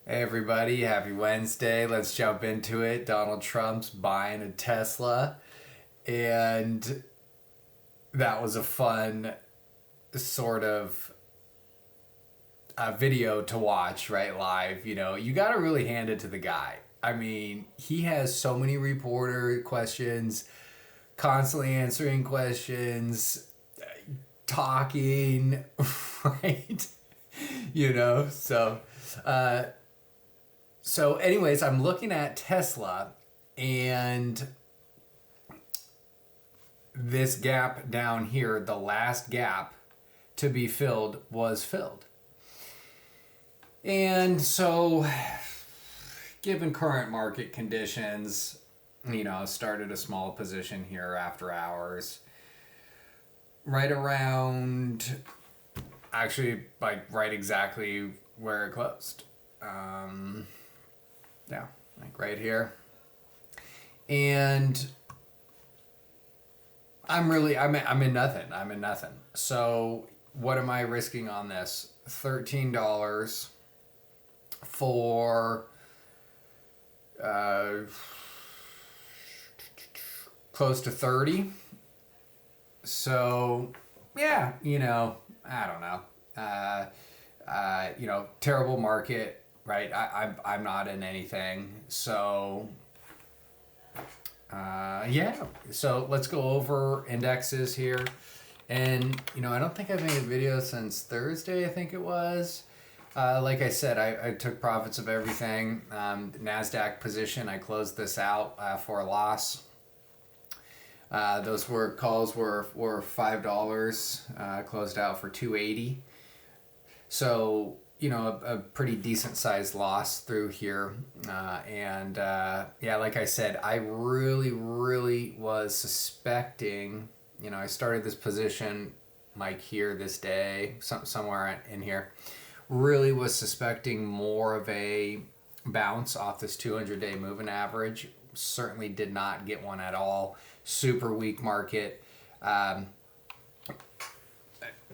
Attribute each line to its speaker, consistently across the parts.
Speaker 1: Hey everybody, happy Wednesday. Let's jump into it. Donald Trump's buying a Tesla. And that was a fun sort of video to watch, right? Live. You got to really hand it to the guy. I mean, he has so many reporter questions, constantly answering questions, talking, right? So. Uh, So, anyways, I'm looking at Tesla, and this gap down here, the last gap to be filled, was filled. And so, given current market conditions, started a small position here after hours, right around, actually, like right exactly where it closed. Yeah, like right here. And I'm in nothing. I'm in nothing. So what am I risking on this? $13 for close to 30. So yeah, I don't know. Terrible market, right? I'm not in anything. So yeah. So let's go over indexes here. And, I don't think I've made a video since Thursday, I think it was. Like I said, I took profits of everything. NASDAQ position, I closed this out for a loss. Those calls were $5, closed out for $2.80. So, a pretty decent sized loss through here. Yeah, like I said, I really was suspecting, I started this position like here this day, somewhere in here, really was suspecting more of a bounce off this 200-day moving average. Certainly did not get one at all. Super weak market.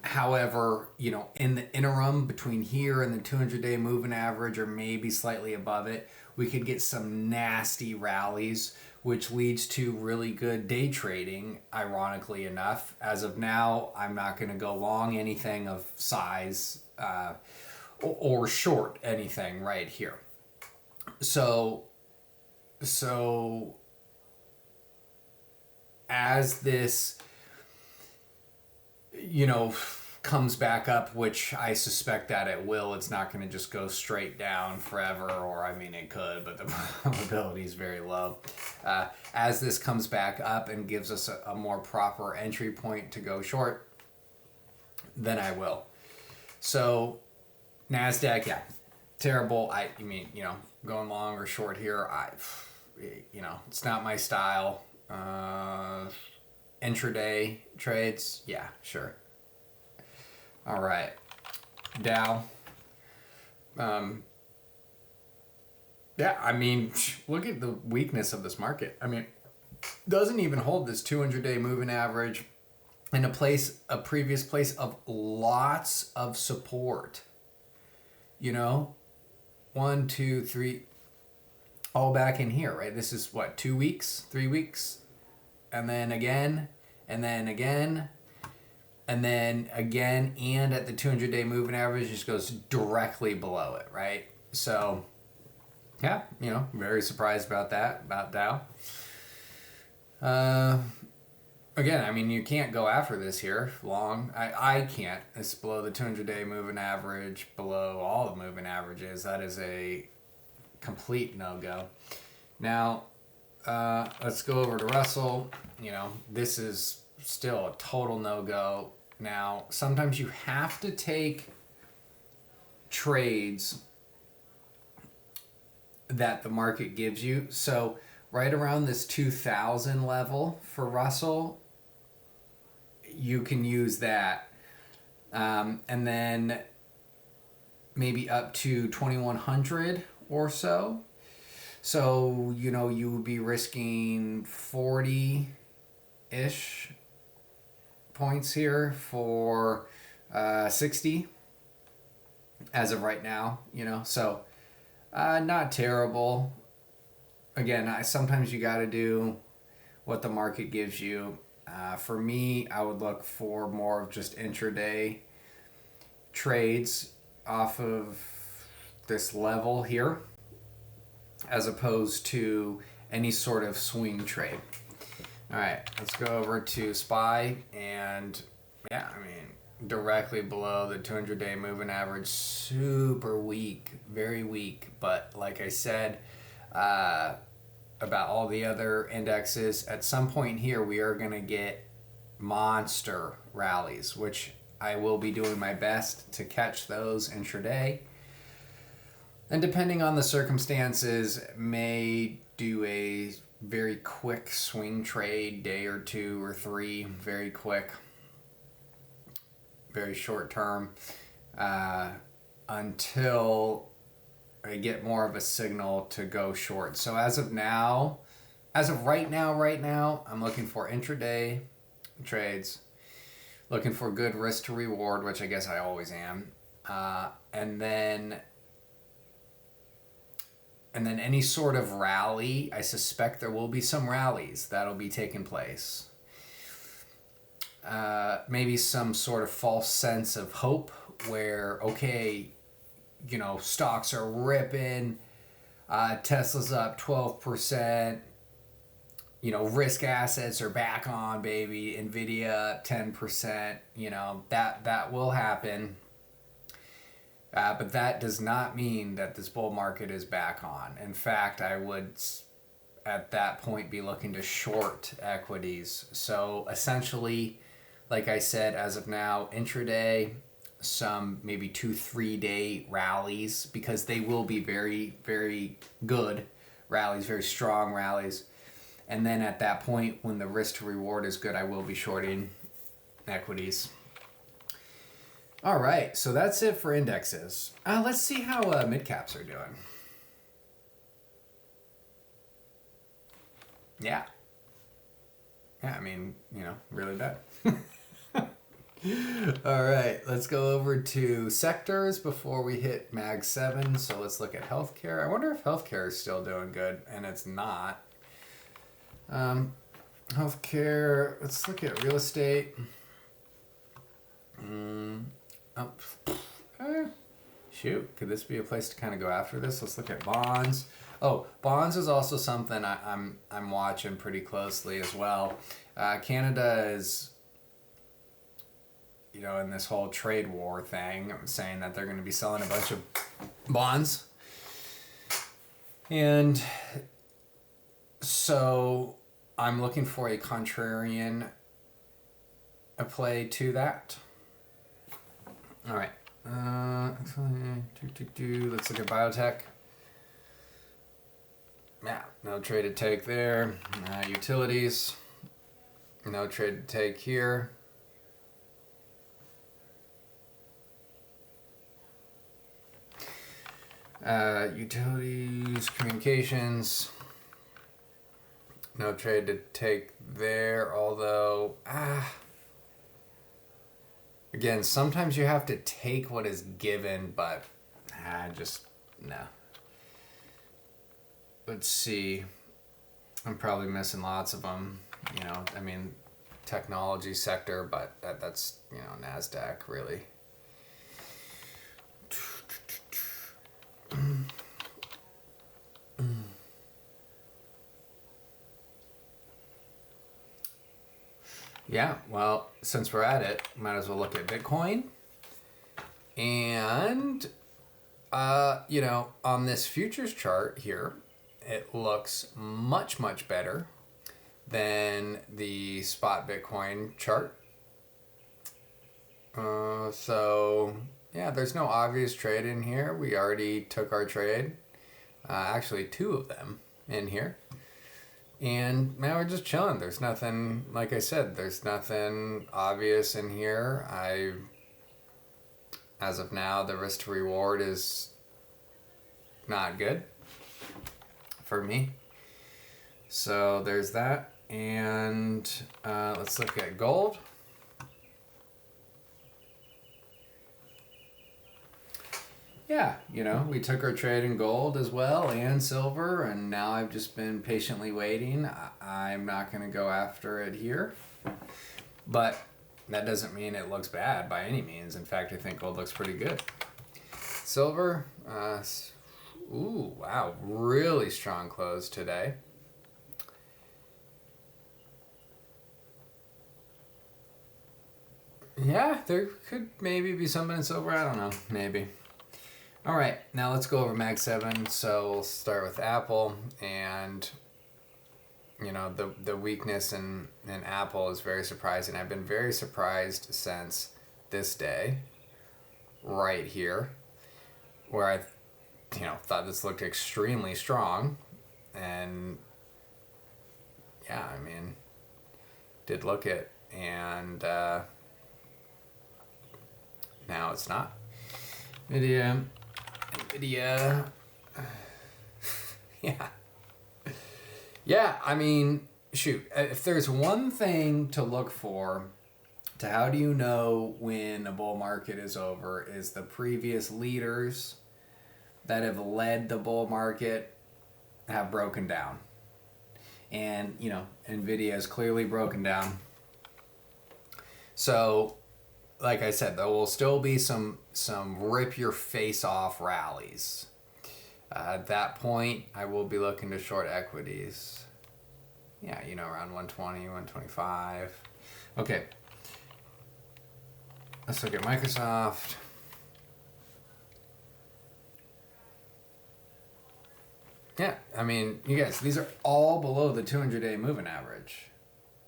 Speaker 1: However, in the interim between here and the 200-day moving average, or maybe slightly above it, we could get some nasty rallies, which leads to really good day trading, ironically enough. As of now, I'm not going to go long anything of size or short anything right here. So as this comes back up, which I suspect that it will. It's not going to just go straight down forever, or I mean, it could, but the probability is very low. As this comes back up and gives us a more proper entry point to go short, then I will. So, NASDAQ, yeah, terrible. I mean, going long or short here, it's not my style. Intraday trades, yeah, sure. All right, Dow. Yeah, I mean, look at the weakness of this market. I mean, doesn't even hold this 200-day moving average in a previous place of lots of support. 1, 2, 3, all back in here, right? This is what, 2 weeks, 3 weeks, and then again, and then again. And then again, and at the 200-day moving average, just goes directly below it, right? So, yeah, very surprised about that, about Dow. Again, I mean, you can't go after this here long. I can't. It's below the 200-day moving average, below all the moving averages. That is a complete no-go. Now, let's go over to Russell. This is still a total no-go. Now, sometimes you have to take trades that the market gives you. So right around this 2000 level for Russell, you can use that. And then maybe up to 2100 or so. So, you would be risking 40-ish points here for 60 as of right now, so Not terrible. Again, sometimes you got to do what the market gives you. For me, I would look for more of just intraday trades off of this level here, as opposed to any sort of swing trade. All right, let's go over to SPY, and yeah, I mean, directly below the 200-day moving average, super weak, very weak. But like I said, about all the other indexes, at some point here we are going to get monster rallies, which I will be doing my best to catch those intraday, and depending on the circumstances, may do a very quick swing trade, day or two or three, very quick, very short term, until I get more of a signal to go short. So as of right now, I'm looking for intraday trades, looking for good risk to reward, which I guess I always am, and then any sort of rally. I suspect there will be some rallies that'll be taking place. Maybe some sort of false sense of hope where, okay, stocks are ripping, Tesla's up 12%, risk assets are back on, baby, Nvidia up 10%, that will happen. But that does not mean that this bull market is back on. In fact, I would at that point be looking to short equities. So essentially, like I said, as of now, intraday, some maybe 2-3 day rallies, because they will be very, very good rallies, very strong rallies. And then at that point, when the risk to reward is good, I will be shorting equities. All right, so that's it for indexes. Let's see how mid caps are doing. Yeah, I mean, really bad. All right, let's go over to sectors before we hit Mag 7. So let's look at healthcare. I wonder if healthcare is still doing good, and it's not. Healthcare, let's look at real estate. Shoot, could this be a place to kind of go after this? Let's look at bonds. Oh, bonds is also something I'm watching pretty closely as well. Canada is, in this whole trade war thing, I'm saying that they're going to be selling a bunch of bonds. And so I'm looking for a contrarian play to that. All right. Let's look at biotech. Yeah, no trade to take there. Utilities. No trade to take here. Utilities, communications. No trade to take there, although, again, sometimes you have to take what is given, but no. Let's see. I'm probably missing lots of them. Technology sector, but that's, NASDAQ, really. Yeah, well, since we're at it, might as well look at Bitcoin. And, on this futures chart here, it looks much, much better than the spot Bitcoin chart. So, yeah, there's no obvious trade in here. We already took our trade. Actually, 2 of them in here. And now we're just chilling. There's nothing, like I said, there's nothing obvious in here. As of now, the risk to reward is not good for me. So there's that. And let's look at gold. yeah, we took our trade in gold as well and silver, and now I've just been patiently waiting. I'm not going to go after it here, but that doesn't mean it looks bad by any means. In fact, I think gold looks pretty good. Silver, ooh, wow, really strong close today. Yeah, there could maybe be something in silver. I don't know. Maybe. All right, now let's go over Mag 7. So we'll start with Apple, and the weakness in Apple is very surprising. I've been very surprised since this day, right here, where I thought this looked extremely strong, and yeah, I mean, did look it, and now it's not. Nvidia, yeah, I mean, shoot, if there's one thing to look for to how do you know when a bull market is over, is the previous leaders that have led the bull market have broken down. And, Nvidia is clearly broken down. So, like I said, there will still be some rip your face off rallies. At that point, I will be looking to short equities. Yeah, around 120, 125. Okay. Let's look at Microsoft. Yeah, I mean, you guys, these are all below the 200-day moving average.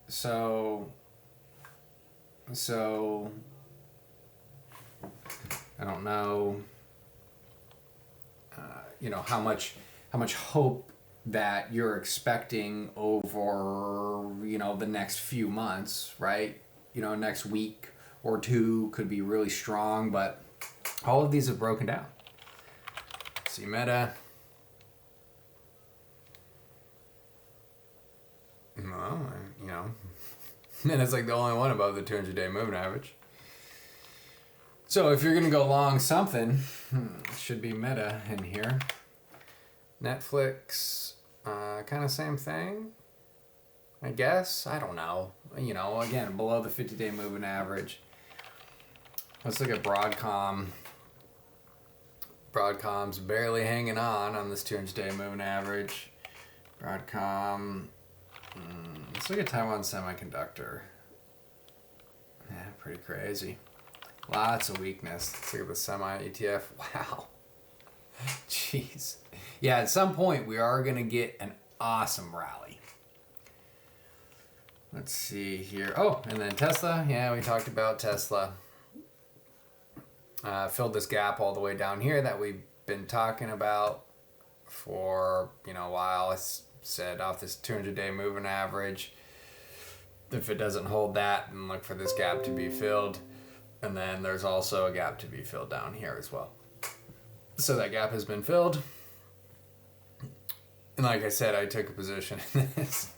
Speaker 1: So I don't know, how much hope that you're expecting over, the next few months, right? Next week or two could be really strong, but all of these have broken down. See Meta. Well, Meta's like the only one above the 200-day moving average. So if you're going to go long something, it should be Meta in here. Netflix, kind of same thing, I guess. I don't know. Again, below the 50-day moving average. Let's look at Broadcom. Broadcom's barely hanging on this 200-day moving average. Broadcom. Let's look at Taiwan Semiconductor. Yeah, pretty crazy. Lots of weakness. Let's look at the semi ETF. Wow. Jeez. Yeah, at some point we are going to get an awesome rally. Let's see here. Oh, and then Tesla. Yeah, we talked about Tesla. Filled this gap all the way down here that we've been talking about for, a while. I said off this 200-day moving average. If it doesn't hold that, then look for this gap to be filled. And then there's also a gap to be filled down here as well. So that gap has been filled. And like I said, I took a position in this.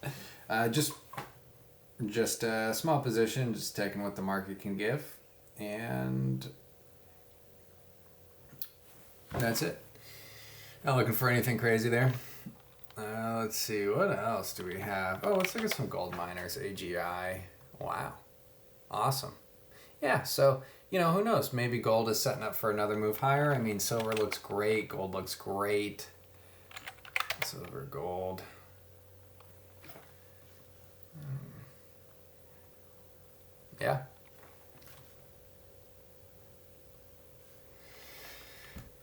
Speaker 1: Just a small position, just taking what the market can give. And that's it. Not looking for anything crazy there. Let's see, what else do we have? Oh, let's look at some gold miners. AGI. Wow. Awesome. Yeah, so, who knows? Maybe gold is setting up for another move higher. I mean, silver looks great. Gold looks great. Silver, gold. Yeah.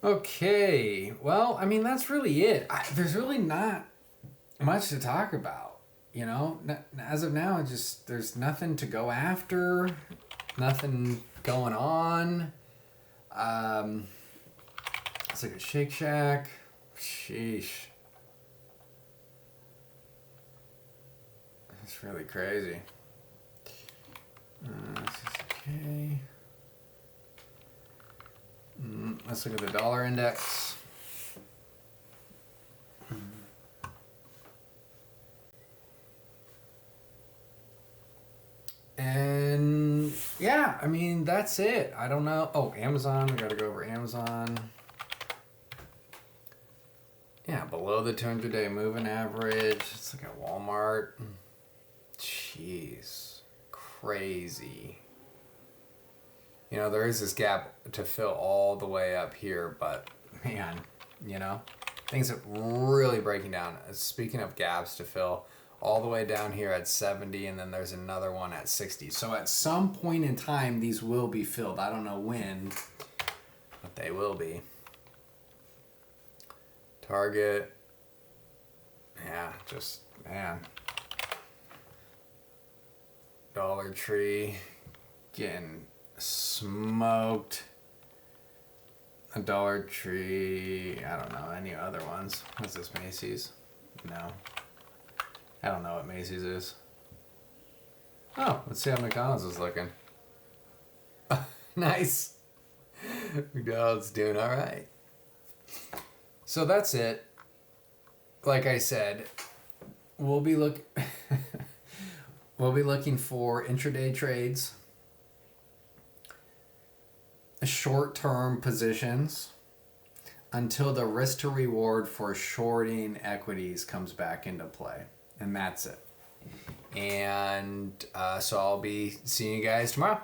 Speaker 1: Okay, well, I mean, that's really it. There's really not much to talk about, As of now, there's nothing to go after, nothing going on. It's like a Shake Shack. Sheesh. That's really crazy. Okay. Let's look at the dollar index. And yeah, I mean, that's it. I don't know. Oh, Amazon. We got to go over Amazon. below the 200-day moving average. Let's look at Walmart. Jeez, crazy. You know, there is this gap to fill all the way up here, but man, you know, things are really breaking down. Speaking of gaps to fill, all the way down here at 70, and then there's another one at 60. So at some point in time, these will be filled. I don't know when, but they will be. Target, yeah, just, man. Dollar Tree, getting smoked. A Dollar Tree, I don't know, any other ones. What's this, Macy's? No. I don't know what Macy's is. Oh, let's see how McDonald's is looking. Nice. McDonald's doing all right. So that's it. Like I said, we'll be looking for intraday trades, short-term positions, until the risk to reward for shorting equities comes back into play. And that's it. And so I'll be seeing you guys tomorrow.